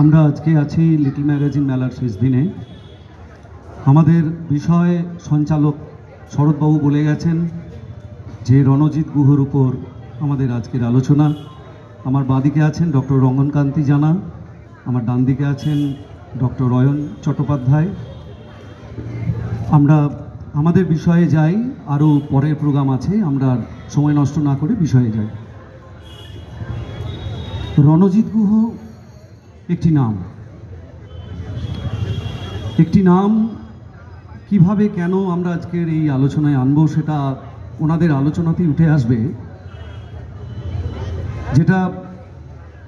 আমরা আজকে আছি লিটল ম্যাগাজিন মেলার শেষ দিনে। আমাদের বিষয় সঞ্চালক শরৎবাবু বলে গেছেন যে রণজিৎ গুহর উপর আমাদের আজকের আলোচনা। আমার বাঁদিকে আছেন ডক্টর রঙ্গনকান্তি জানা, আমার ডান দিকে আছেন ডক্টর অয়ন চট্টোপাধ্যায়। আমরা আমাদের বিষয়ে যাই, আরও পরের প্রোগ্রাম আছে, আমরা সময় নষ্ট না করে বিষয়ে যাই। রণজিৎ গুহ একটি নাম কিভাবে কেন আমরা আজকের এই আলোচনায় আনবো সেটা ওনাদের আলোচনাতেই উঠে আসবে। যেটা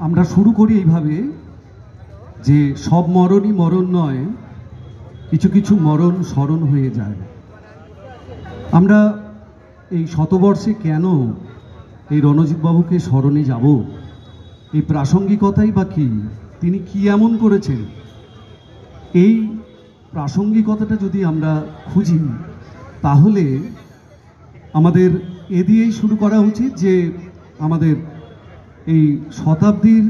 আমরা শুরু করি এইভাবে যে সব মরণই মরণ নয়, কিছু কিছু মরণ স্মরণ হয়ে যায়। আমরা এই শতবর্ষে কেন এই রণজিৎবাবুকে স্মরণে যাব, এই প্রাসঙ্গিকতাই বা কী, তিনি কি এমন করেছেন, এই প্রাসঙ্গিকতাটা যদি আমরা খুঁজি তাহলে আমাদের এ দিয়েই শুরু করা উচিত যে আমাদের এই শতাব্দীর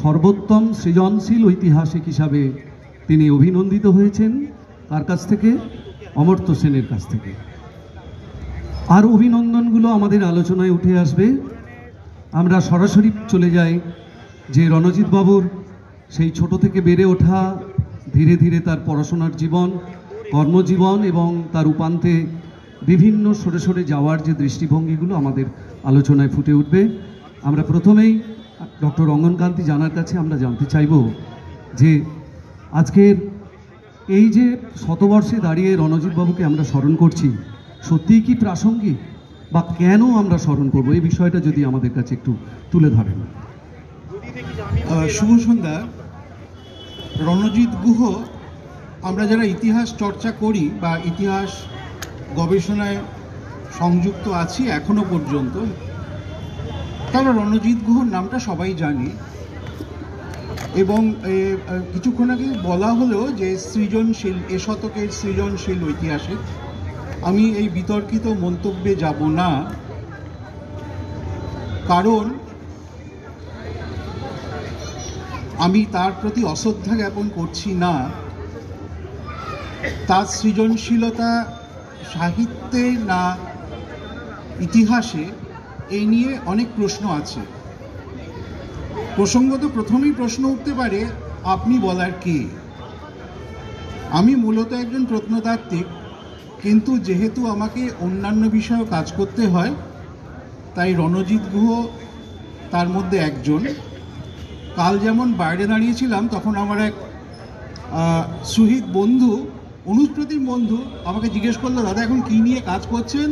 সর্বোত্তম সৃজনশীল ঐতিহাসিক হিসাবে তিনি অভিনন্দিত হয়েছেন। তার কাছ থেকে? অমর্ত্য সেনের কাছ থেকে। আর অভিনন্দনগুলো আমাদের আলোচনায় উঠে আসবে। আমরা সরাসরি চলে যাই যে রণজিৎ বাবুর সেই ছোট থেকে বেড়ে ওঠা, ধীরে ধীরে তার পড়াশোনার জীবন, কর্মজীবন এবং তার উপান্তে বিভিন্ন সরে সরে যাওয়ার যে দৃষ্টিভঙ্গিগুলো আমাদের আলোচনায় ফুটে উঠবে। আমরা প্রথমেই ডক্টর রঙ্গনকান্তি জানার কাছে আমরা জানতে চাইব যে আজকের এই যে শতবর্ষে দাঁড়িয়ে রণজিৎ বাবুকে আমরা স্মরণ করছি, সত্যিই কি প্রাসঙ্গিক, বা কেন আমরা স্মরণ করব, এই বিষয়টা যদি আমাদের কাছে একটু তুলে ধরেন। শুভ সন্ধ্যা। রণজিৎ গুহ, আমরা যারা ইতিহাস চর্চা করি বা ইতিহাস গবেষণায় সংযুক্ত আছি এখনো পর্যন্ত, তারা রণজিৎ গুহর নামটা সবাই জানি। এবং কিছুক্ষণ আগে বলা হলো যে সৃজনশীল, এ শতকের সৃজনশীল ঐতিহাসিক। আমি এই বিতর্কিত মন্তব্যে যাব না, কারণ আমি তার প্রতি অশ্রদ্ধা জ্ঞাপন করছি না। তার সৃজনশীলতা সাহিত্যে না ইতিহাসে, এই নিয়ে অনেক প্রশ্ন আছে। প্রসঙ্গত প্রথমেই প্রশ্ন উঠতে পারে, আপনি বলার কে? আমি মূলত একজন প্রত্নতাত্ত্বিক, কিন্তু যেহেতু আমাকে অন্যান্য বিষয়েও কাজ করতে হয়, তাই রণজিৎ গুহ তার মধ্যে একজন। কাল যেমন বাইরে দাঁড়িয়েছিলাম, তখন আমার এক সুহৃদ বন্ধু, অনুপ্রতিম বন্ধু, আমাকে জিজ্ঞেস করলো, দাদা এখন কী নিয়ে কাজ করছেন?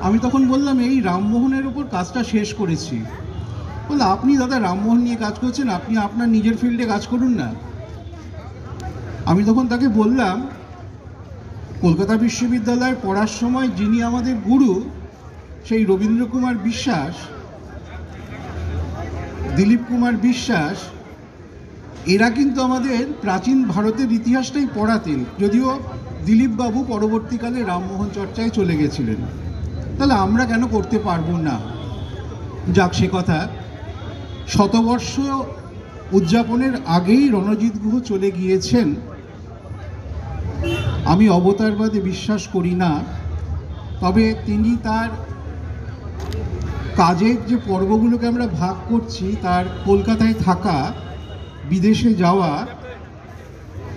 আমি তখন বললাম, এই রামমোহনের উপর কাজটা শেষ করেছি। বললো, আপনি দাদা রামমোহন নিয়ে কাজ করছেন, আপনি আপনার নিজের ফিল্ডে কাজ করুন না। আমি তখন তাকে বললাম, কলকাতা বিশ্ববিদ্যালয়ে পড়ার সময় যিনি আমাদের গুরু, সেই রবীন্দ্র কুমার বিশ্বাস, দিলীপ কুমার বিশ্বাস, এরা কিন্তু আমাদের প্রাচীন ভারতের ইতিহাসটাই পড়াতেন, যদিও দিলীপবাবু পরবর্তীকালে রামমোহন চর্চায় চলে গেছিলেন। তাহলে আমরা কেন করতে পারবো না? যাক, সে কথা। শতবর্ষ উদযাপনের আগেই রণজিৎ গুহ চলে গিয়েছেন। আমি অবতারবাদে বিশ্বাস করি না, তবে তিনি তার কাজের যে পর্বগুলোকে আমরা ভাগ করছি, তার কলকাতায় থাকা, বিদেশে যাওয়া,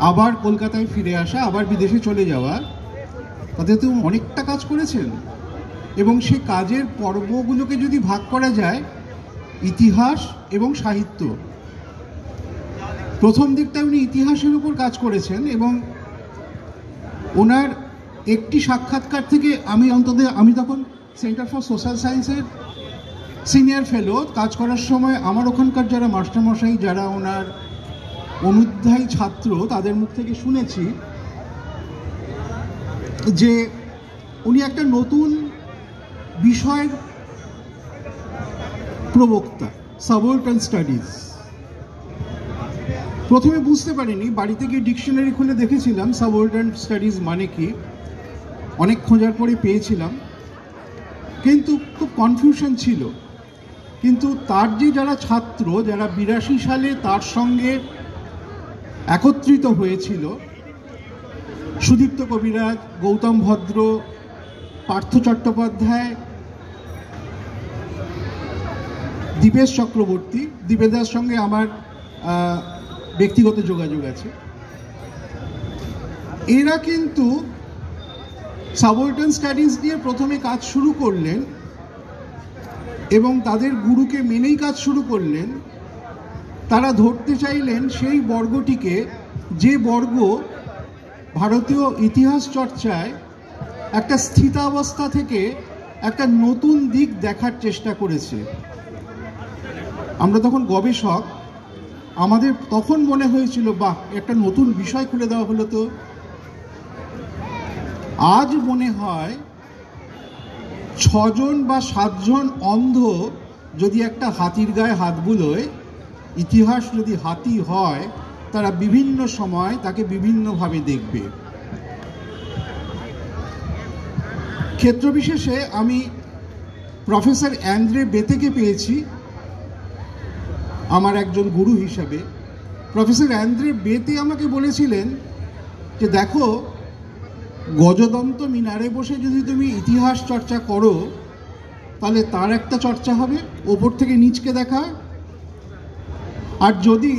আবার কলকাতায় ফিরে আসা, আবার বিদেশে চলে যাওয়া, তাতে তো অনেকটা কাজ করেছেন। এবং সে কাজের পর্বগুলোকে যদি ভাগ করা যায় ইতিহাস এবং সাহিত্য, প্রথম দিকটা উনি ইতিহাসের উপর কাজ করেছেন। এবং ওনার একটি সাক্ষাৎকার থেকে আমি তখন সেন্টার ফর সোশ্যাল সায়েন্সের সিনিয়র ফেলো কাজ করার সময় আমার ওখানকার যারা মাস্টারমশাই, যারা ওনার অনুধ্যায়ী ছাত্র, তাদের মুখ থেকে শুনেছি যে উনি একটা নতুন বিষয়ের প্রবক্তা, সাবঅল্টার্ন স্টাডিজ। প্রথমে বুঝতে পারিনি, বাড়িতে গিয়ে ডিকশনারি খুলে দেখেছিলাম সাবঅল্টার্ন স্টাডিজ মানে কি, অনেক খোঁজার পরে পেয়েছিলাম, কিন্তু খুব কনফিউশন ছিল। কিন্তু তার যে যারা ছাত্র, যারা 82 সালে তার সঙ্গে একত্রিত হয়েছিল, সুদীপ্ত কবিরাজ, গৌতম ভদ্র, পার্থ চট্টোপাধ্যায়, দীপেশ চক্রবর্তী, দীপেদার সঙ্গে আমার ব্যক্তিগত যোগাযোগ আছে, এরা কিন্তু সাবঅল্টার্ন স্টাডিজ নিয়ে প্রথমে কাজ শুরু করলেন এবং তাদের গুরুকে মেনেই কাজ শুরু করলেন। তারা ধরতে চাইলেন সেই বর্গটিকে, যে বর্গ ভারতীয় ইতিহাস চর্চায় একটা স্থিতাবস্থা থেকে একটা নতুন দিক দেখার চেষ্টা করেছে। আমরা তখন গবেষক, আমাদের তখন মনে হয়েছিল বাহ, একটা নতুন বিষয় খুলে দেওয়া হলো। তো আজ মনে হয় 6 জন বা 7 জন অন্ধ যদি একটা হাতির গায়ে হাত বুলোয়, ইতিহাস যদি হাতি হয়, তারা বিভিন্ন সময় তাকে বিভিন্নভাবে দেখবে। ক্ষেত্রবিশেষে আমি প্রফেসর অ্যান্দ্রে বেতেকে পেয়েছি আমার একজন গুরু হিসাবে। প্রফেসর অ্যান্দ্রে বেতে আমাকে বলেছিলেন যে দেখো, গজদন্ত মিনারে বসে যদি তুমি ইতিহাস চর্চা করো, তাহলে তার একটা চর্চা হবে ওপর থেকে নিচকে দেখা, আর যদি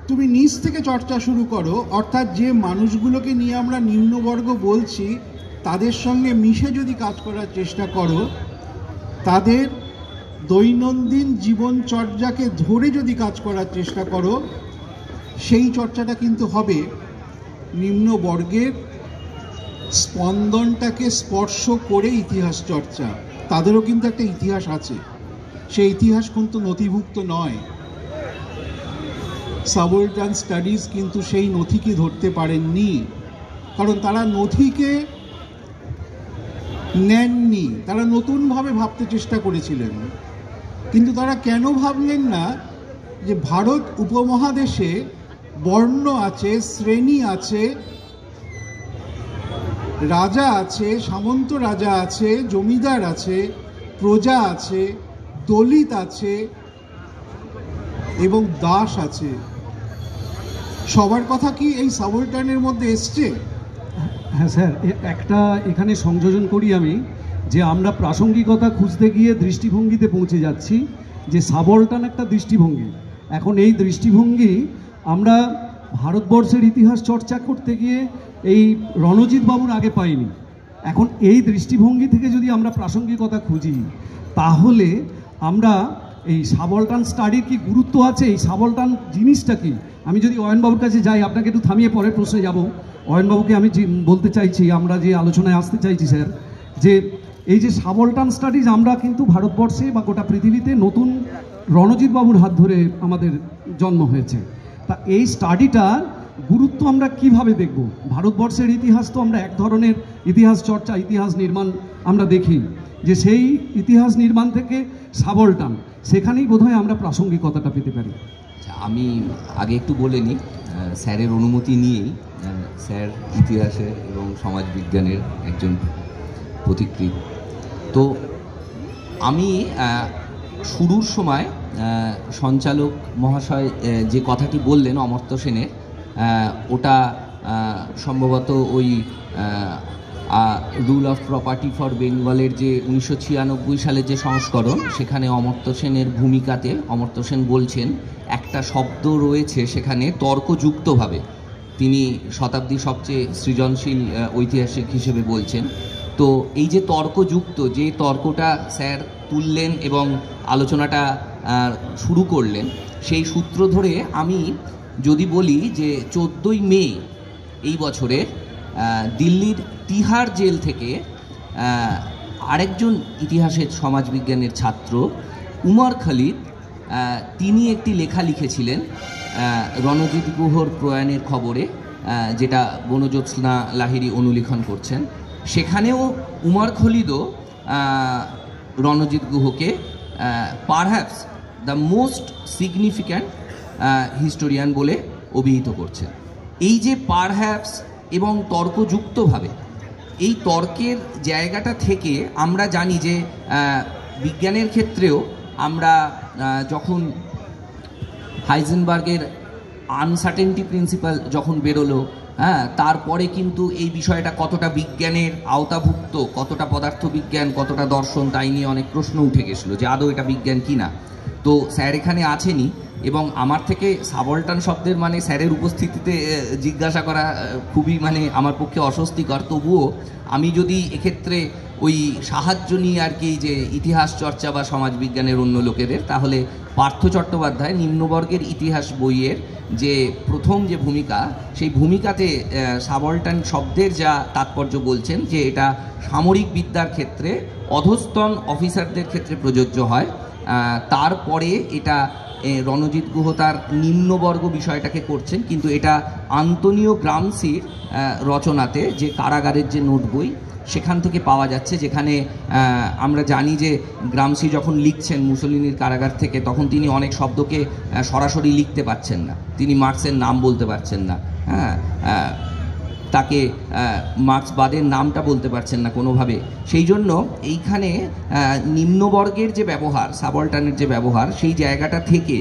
তুমি নিচ থেকে চর্চা শুরু করো, অর্থাৎ যে মানুষগুলোকে নিয়ে আমরা নিম্নবর্গ বলছি তাদের সঙ্গে মিশে যদি কাজ করার চেষ্টা করো, তাদের দৈনন্দিন জীবনচর্যাকে ধরে যদি কাজ করার চেষ্টা করো, সেই চর্চাটা কিন্তু হবে নিম্নবর্গের স্পন্দনটাকে স্পর্শ করে ইতিহাস চর্চা। তাদেরও কিন্তু একটা ইতিহাস আছে, সেই ইতিহাস কিন্তু নথিভুক্ত নয়। সাবঅল্টার্ন স্টাডিজ কিন্তু সেই নথিকে ধরতে পারেননি, কারণ তারা নথিকে নেননি, তারা নতুনভাবে ভাবতে চেষ্টা করেছিলেন। কিন্তু তারা কেন ভাবলেন না যে ভারত উপমহাদেশে বর্ণ আছে, শ্রেণী আছে, রাজা আছে, সামন্ত রাজা আছে, জমিদার আছে, প্রজা আছে, দলিত আছে এবং দাস আছে। সবার কথা কি এই সাবঅল্টার্নের মধ্যে এসছে? হ্যাঁ স্যার, একটা এখানে সংযোজন করি আমি, যে আমরা প্রাসঙ্গিকতা খুঁজতে গিয়ে দৃষ্টিভঙ্গিতে পৌঁছে যাচ্ছি, যে সাবঅল্টার্ন একটা দৃষ্টিভঙ্গি। এখন এই দৃষ্টিভঙ্গি আমরা ভারতবর্ষের ইতিহাস চর্চা করতে গিয়ে এই রণজিৎ বাবুর আগে পাইনি। এখন এই দৃষ্টিভঙ্গি থেকে যদি আমরা প্রাসঙ্গিকতা খুঁজি, তাহলে আমরা এই সাবঅল্টার্ন স্টাডির কি গুরুত্ব আছে, এই সাবঅল্টার্ন জিনিসটা কি। আমি যদি অয়নবাবুর কাছে যাই, আপনাকে একটু থামিয়ে পরের প্রশ্নে যাব। অয়নবাবুকে আমি বলতে চাইছি, আমরা যে আলোচনায় আসতে চাইছি স্যার, যে এই যে সাবঅল্টার্ন স্টাডিজ আমরা কিন্তু ভারতবর্ষে বা গোটা পৃথিবীতে নতুন রণজিৎ বাবুর হাত ধরে আমাদের জন্ম হয়েছে। তা এই স্টাডিটার গুরুত্ব আমরা কিভাবে দেখব? ভারতবর্ষের ইতিহাস তো আমরা এক ধরনের ইতিহাস চর্চা, ইতিহাস নির্মাণ আমরা দেখি, যে সেই ইতিহাস নির্মাণ থেকে সাবঅল্টার্ন, সেখানেই বোধহয় আমরা প্রাসঙ্গিকতাটা পেতে পারি। আমি আগে একটু বলে নিই, স্যারের অনুমতি নিয়েই। স্যার ইতিহাসের এবং সমাজবিজ্ঞানের একজন পথিকৃৎ। তো আমি শুরুর সময় সঞ্চালক মহাশয় যে কথাটি বললেন অমর্ত্য সেনের, ওটা সম্ভবত ওই রুল অফ প্রপার্টি ফর বেঙ্গলের যে 1996 সালের যে সংস্করণ, সেখানে অমর্ত্য সেনের ভূমিকাতে অমর্ত্য সেন বলছেন একটা শব্দ রয়েছে সেখানে তর্কযুক্তভাবে, তিনি শতাব্দীর সবচেয়ে সৃজনশীল ঐতিহাসিক হিসেবে বলছেন। তো এই যে তর্কযুক্ত, যে তর্কটা স্যার তুললেন এবং আলোচনাটা শুরু করলেন, সেই সূত্র ধরে আমি যদি বলি যে 14ই মে এই বছরে দিল্লির তিহার জেল থেকে আরেকজন ইতিহাসের সমাজবিজ্ঞানের ছাত্র উমর খালিদ, তিনি একটি লেখা লিখেছিলেন রণজিৎ গুহর প্রয়াণের খবরে, যেটা বনজ্যোৎস্না লাহিড়ী অনুলিখন করছেন। সেখানেও উমর খালিদও রণজিৎ গুহকে perhaps the most significant historian বলে অভিহিত করছেন। এই যে পারহ্যাপস এবং তর্কযুক্তভাবে, এই তর্কের জায়গাটা থেকে আমরা জানি যে বিজ্ঞানের ক্ষেত্রেও আমরা যখন হাইজেনবার্গের আনসার্টেনটি প্রিন্সিপাল যখন বেরোলো, হ্যাঁ, তারপরে কিন্তু এই বিষয়টা কতটা বিজ্ঞানের আওতাভুক্ত, কতটা পদার্থবিজ্ঞান, কতটা দর্শন, তাই নিয়ে অনেক প্রশ্ন উঠে গেছিলো যে আদৌ এটা বিজ্ঞান কি না। তো স্যার এখানে আছেনই, এবং আমার থেকে সাবল্টান শব্দের মানে স্যারের উপস্থিতিতে জিজ্ঞাসা করা খুবই মানে আমার পক্ষে অস্বস্তিকর। তবুও আমি যদি এক্ষেত্রে ওই সাহায্য নিই আর কি, যে ইতিহাস চর্চা বা সমাজবিজ্ঞানের অন্য লোকেদের, তাহলে পার্থ চট্টোপাধ্যায় নিম্নবর্গের ইতিহাস বইয়ের যে প্রথম যে ভূমিকা, সেই ভূমিকাতে সাবল্টান শব্দের যা তাৎপর্য বলছেন যে এটা সামরিক বিদ্যার ক্ষেত্রে অধস্তন অফিসারদের ক্ষেত্রে প্রযোজ্য হয়। তারপরে এটা রণজিৎ গুহ তার নিম্নবর্গ বিষয়টাকে করছেন, কিন্তু এটা আন্তোনিও গ্রামসির রচনাতে যে কারাগারের যে নোট বই সেখান থেকে পাওয়া যাচ্ছে, যেখানে আমরা জানি যে গ্রামসি যখন লিখছেন মুসোলিনির কারাগার থেকে, তখন তিনি অনেক শব্দকে সরাসরি লিখতে পারছেন না, তিনি মার্ক্সের নাম বলতে পারছেন না, হ্যাঁ, তাকে মার্ক্সবাদের নামটা বলতে পারছেন না কোনোভাবে। সেই জন্য এইখানে নিম্নবর্গের যে ব্যবহার, সাবল্টানের যে ব্যবহার, সেই জায়গাটা থেকে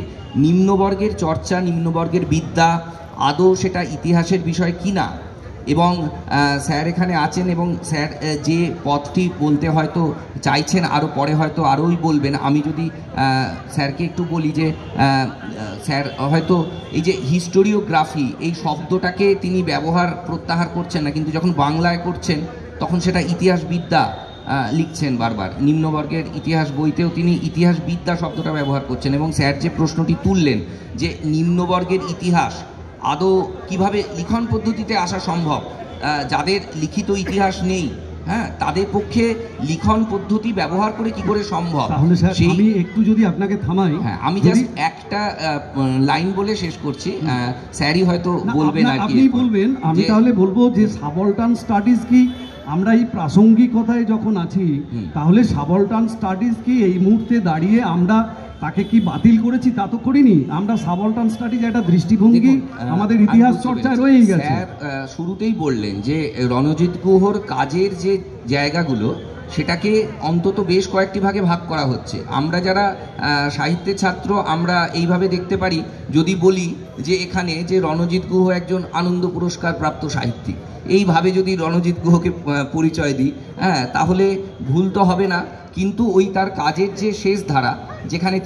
নিম্নবর্গের চর্চা, নিম্নবর্গের বিদ্যা আদৌ সেটা ইতিহাসের বিষয় কি না। এবং স্যার এখানে আছেন, এবং স্যার যে পথটি বলতে হয়তো চাইছেন, আরও পরে হয়তো আরোই বলবেন। আমি যদি স্যারকে একটু বলি যে স্যার হয়তো এই যে হিস্টোরিওগ্রাফি এই শব্দটাকে তিনি ব্যবহার প্রত্যাহার করছেন না, কিন্তু যখন বাংলায় করছেন তখন সেটা ইতিহাসবিদ্যা লিখছেন বারবার। নিম্নবর্গের ইতিহাস বইতেও তিনি ইতিহাসবিদ্যা শব্দটা ব্যবহার করছেন। এবং স্যার যে প্রশ্নটি তুললেন যে নিম্নবর্গের ইতিহাস আদৌ কিভাবে লিখন পদ্ধতিতে আসা সম্ভব, যাদের লিখিত ইতিহাস নেই, হ্যাঁ, তাদের পক্ষে লিখন পদ্ধতি ব্যবহার করে কি করে সম্ভব। তাহলে স্যার আমি একটু যদি আপনাকে থামাই, হ্যাঁ, আমি জাস্ট একটা লাইন বলে শেষ করছি, স্যারই হয়তো বলবেন আর কি। আপনি বলবেন, আমি তাহলে বলবো যে সাবল্টান স্টাডিজ কি, আমরা এই প্রাসঙ্গিকতায় যখন আছি, তাহলে সাবল্টান স্টাডিজ কি এই মুহূর্তে দাঁড়িয়ে আমরা তাকে কি বাতিল করেছি? তা তো করিনি। আমরা সাবল্টান স্টাডিজ একটা দৃষ্টিভঙ্গি আমাদের ইতিহাস চর্চায় রয়েই গেছে। স্যার শুরুতেই বললেন যে রণজিৎ গুহর কাজের যে জায়গাগুলো সেটাকে অন্তত বেশ কয়েকটি ভাগে ভাগ করা হচ্ছে। আমরা যারা সাহিত্যের ছাত্র আমরা এইভাবে দেখতে পারি, যদি বলি যে এখানে যে রণজিৎ গুহ একজন আনন্দ পুরস্কার প্রাপ্ত সাহিত্যিক, এইভাবে যদি রণজিৎ গুহকে পরিচয় দিই, হ্যাঁ, তাহলে ভুল তো হবে না। কিন্তু ওই তার কাজের যে শেষ ধারা, যেখানে